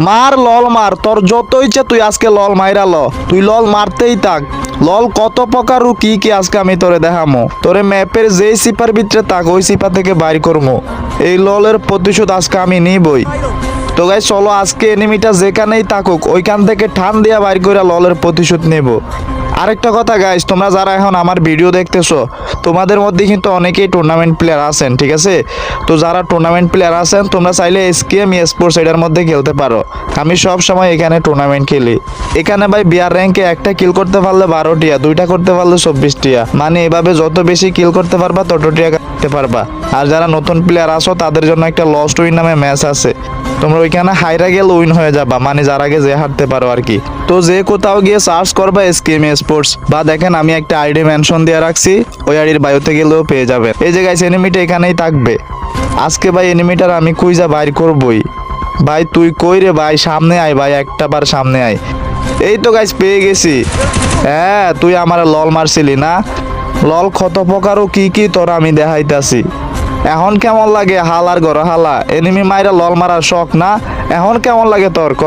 মার লল মার, তোর যত ইচ্ছে তুই আজকে লল মাইরা ল, তুই লল মারতেই থাক। লল কত প্রকার ও কি কি আজকে আমি তোরে দেখামো। তোরে ম্যাপের যেই সিপার ভিতরে থাক ওই সিপা থেকে বাইর করবো। এই ললের প্রতিশোধ আজকে আমি নিবই। তো গাইস চলো আজকে এনিমিটা যেখানেই থাকুক ওইখান থেকে ঠান দিয়া বাইর করে ললের প্রতিশোধ নেব। আরেকটা কথা গাইস, তোমরা যারা এখন আমার ভিডিও দেখতেছো তোমাদের মধ্যে কিন্তু অনেকেই টুর্নামেন্ট প্লেয়ার আছেন, ঠিক আছে? তো যারা টুর্নামেন্ট প্লেয়ার আছেন তোমরা চাইলে এসকেএম স্পোর্টস এটার মধ্যে খেলতে পারো। আমি সব সময় এখানে টুর্নামেন্ট খেলি। এখানে ভাই বিয়ার র্যাঙ্কে একটা কিল করতে পারলে 12 টিয়া, দুইটা করতে পারলে 24 টিয়া। মানে এভাবে যত বেশি কিল করতে পারবা তত টিয়া করতে পারবা। আর যারা নতুন প্লেয়ার আসো তাদের জন্য একটা লস্ট উইন নামে ম্যাচ আছে, তোমরা ওইখানে হাইরা গেলে উইন হয়ে যাবা, মানে যার আগে যে হারতে পারো আর কি। তো যে কোথাও গিয়ে সার্চ করবা এসকেএম স্পোর্টস, বা দেখেন আমি একটা আইডি মেনশন দিয়ে রাখছি, ওই আইডির বায়োতে গেলেও পেয়ে যাবেন। এই যে গাইস এনিমিটা এখানেই থাকবে। আজকে ভাই এনিমিটার আমি কুইজা বাইর করবই। ভাই তুই কই রে ভাই, সামনে আয় ভাই, একটা বার সামনে আয়। এই তো গাইস পেয়ে গেছি। হ্যাঁ তুই আমার লল মারছিলি না? লল কত প্রকার ও কি কি তোর আমি দেখাইতাছি। এখন কেমন লাগে হালার ঘর হালা, এনিমি মাইরা লল মারার শখ না? এখন কেমন লাগে তোর ক?